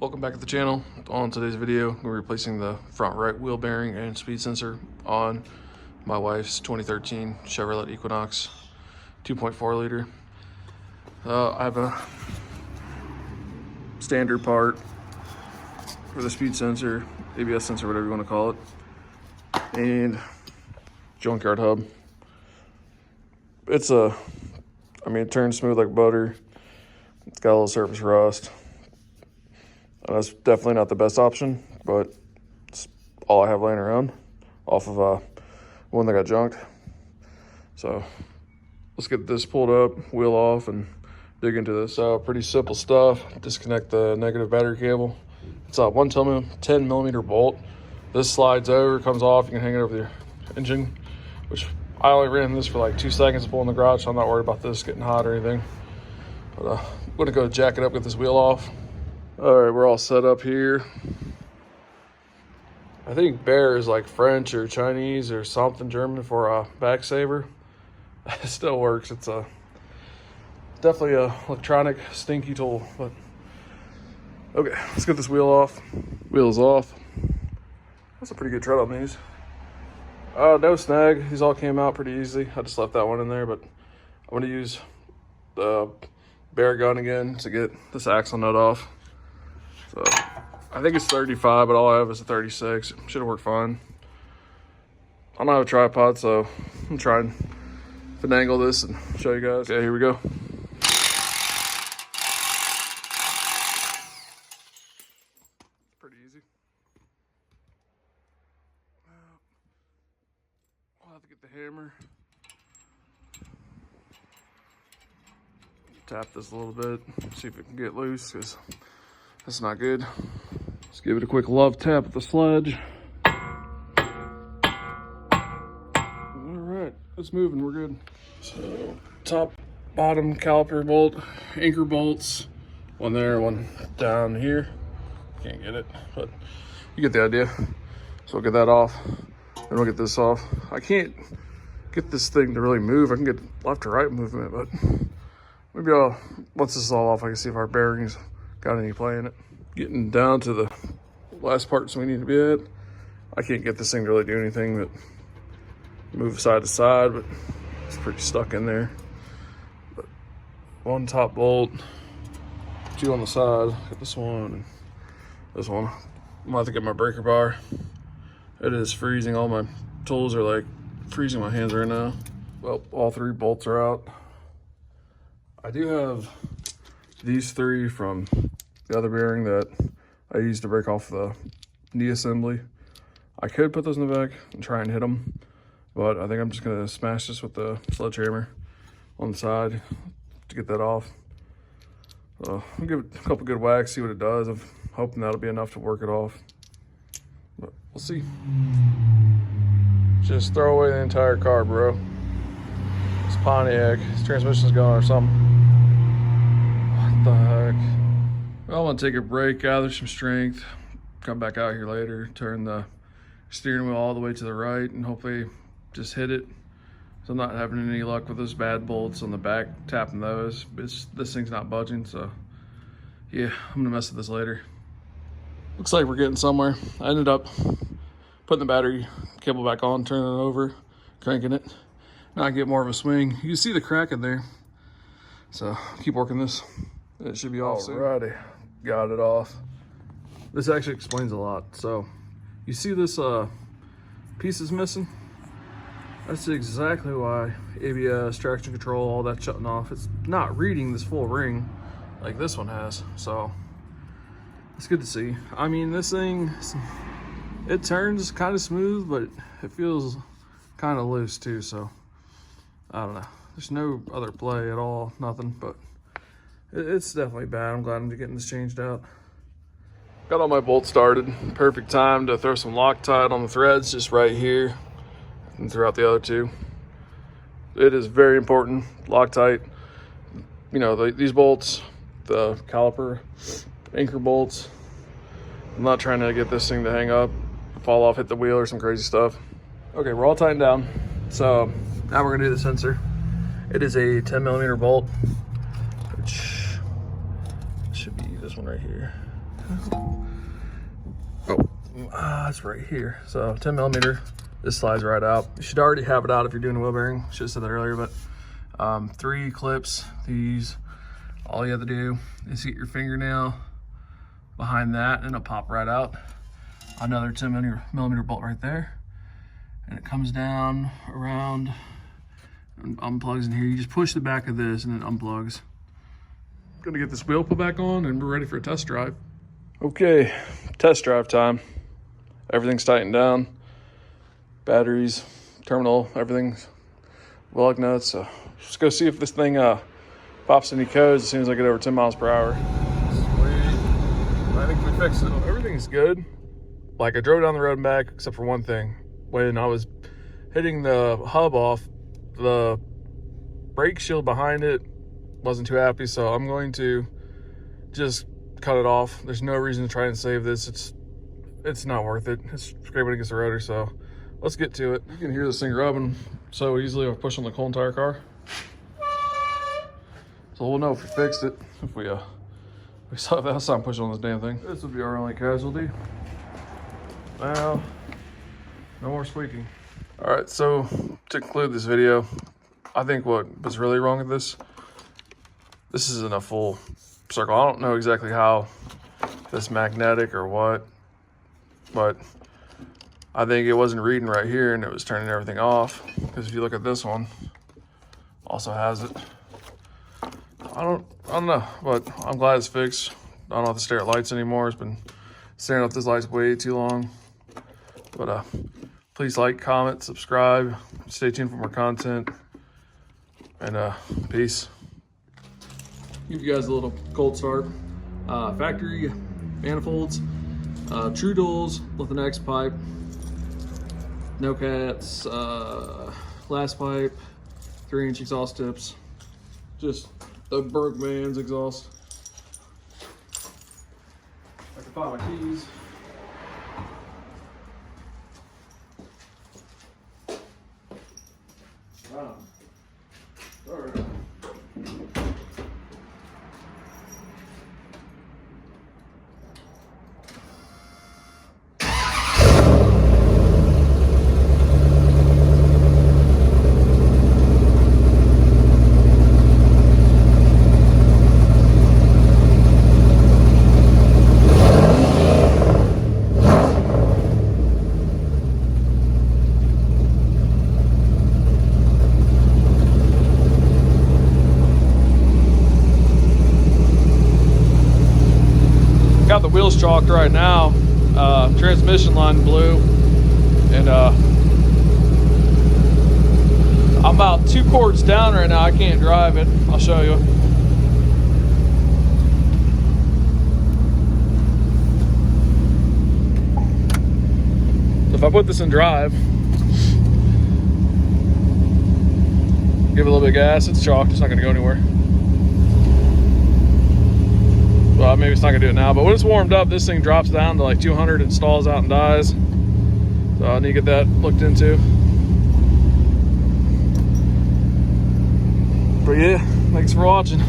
Welcome back to the channel. On today's video, we're replacing the front right wheel bearing and speed sensor on my wife's 2013 Chevrolet Equinox 2.4 liter. I have a standard part for the speed sensor, ABS sensor, whatever you want to call it, and junkyard hub. It turns smooth like butter. It's got a little surface rust. That's definitely not the best option, but it's all I have laying around off of one that got junked. So let's get this pulled up, wheel off, and dig into this. Pretty simple stuff. Disconnect the negative battery cable. It's a 110 millimeter bolt. This slides over, comes off. You can hang it over your engine, which I only ran this for like 2 seconds to pull in the garage, so I'm not worried about this getting hot or anything. But I'm gonna go jack it up, get this wheel off. All right, we're all set up here. I think bear is like French or Chinese or something, German for a back saver. It still works. It's definitely a electronic stinky tool, but okay, let's get this wheel off. Wheel's off. That's a pretty good tread on these. No snag. These all came out pretty easy. I just left that one in there, but I'm gonna use the bear gun again to get this axle nut off. So I think it's 35, but all I have is a 36. Should have worked fine. I don't have a tripod, so I'm trying to finagle this and show you guys. Okay, here we go. Pretty easy. I'll have to get the hammer. Tap this a little bit, see if it can get loose, because that's not good. Let's give it a quick love tap with the sledge. All right, it's moving, we're good. So top, bottom caliper bolt, anchor bolts, one there, one down here. Can't get it, but you get the idea. So we'll get that off, then we'll get this off. I can't get this thing to really move. I can get left to right movement, but maybe once this is all off, I can see if our bearings got any play in it. Getting down to the last parts we need to be at. I can't get this thing to really do anything but move side to side, but it's pretty stuck in there. But one top bolt, two on the side. Get this one and this one. I'm gonna have to get my breaker bar. It is freezing. All my tools are like freezing my hands right now. Well, all three bolts are out. I do have these three from the other bearing that I used to break off the knee assembly. I could put those in the back and try and hit them, but I think I'm just gonna smash this with the sledgehammer on the side to get that off. So I'll give it a couple good whacks, see what it does. I'm hoping that'll be enough to work it off, but we'll see. Just throw away the entire car, bro. It's Pontiac. His transmission's gone or something. What the heck? Well, I'm gonna take a break, gather some strength, come back out here later, turn the steering wheel all the way to the right, and hopefully just hit it. So I'm not having any luck with those bad bolts on the back, tapping those. This thing's not budging, so yeah, I'm gonna mess with this later. Looks like we're getting somewhere. I ended up putting the battery cable back on, turning it over, cranking it. Now I get more of a swing. You can see the crack in there. So keep working this. It should be off soon. Alrighty, got it off. This actually explains a lot. So you see this piece is missing? That's exactly why ABS, traction control, all that shutting off. It's not reading this full ring like this one has. So it's good to see. I mean, this thing, it turns kind of smooth, but it feels kind of loose too. So I don't know. There's no other play at all, nothing, but it's definitely bad. I'm glad I'm getting this changed out. Got all my bolts started. Perfect time to throw some Loctite on the threads, just right here and throughout the other two. It is very important, Loctite. You know, these bolts, the caliper, anchor bolts. I'm not trying to get this thing to hang up, fall off, hit the wheel or some crazy stuff. Okay, we're all tightened down. So now we're gonna do the sensor. It is a 10 millimeter bolt, which should be this one right here. It's right here. So 10 millimeter, this slides right out. You should already have it out if you're doing a wheel bearing. Should have said that earlier, but 3 clips, these, all you have to do is get your fingernail behind that and it'll pop right out. Another 10 millimeter bolt right there. And it comes down around and unplugs in here. You just push the back of this and it unplugs. Gonna get this wheel put back on and we're ready for a test drive. Okay, test drive time. Everything's tightened down. Batteries, terminal, everything's lug nuts. So let's go see if this thing pops any codes as soon as I get over 10 miles per hour. Sweet. I think we fixed it. Everything's good. Like, I drove down the road and back, except for one thing. When I was hitting the hub off, the brake shield behind it wasn't too happy, so I'm going to just cut it off. There's no reason to try and save this. It's not worth it. It's scraping against the rotor, so let's get to it. You can hear this thing rubbing so easily if I push on the whole entire car. So we'll know if we fixed it, if we saw if that's time pushing on this damn thing. This would be our only casualty. Now, no more squeaking. All right, so to conclude this video, I think what was really wrong with this isn't a full circle. I don't know exactly how this magnetic or what, but I think it wasn't reading right here and it was turning everything off. Because if you look at this one, also has it. I don't know, but I'm glad it's fixed. I don't have to stare at lights anymore. It's been staring at this lights way too long. But please like, comment, subscribe. Stay tuned for more content. And peace. Give you guys a little cold start. Factory manifolds, true duals with an X pipe, no cats, glass pipe, 3-inch exhaust tips, just the Bergman's exhaust. I can find my keys. Wow. All right. Got the wheels chalked right now. Transmission line blew, and I'm about 2 quarts down right now. I can't drive it. I'll show you. If I put this in drive, give it a little bit of gas, it's chalked. It's not going to go anywhere. Well, maybe it's not gonna do it now, but when it's warmed up, this thing drops down to like 200 and stalls out and dies. So I need to get that looked into. But yeah, thanks for watching.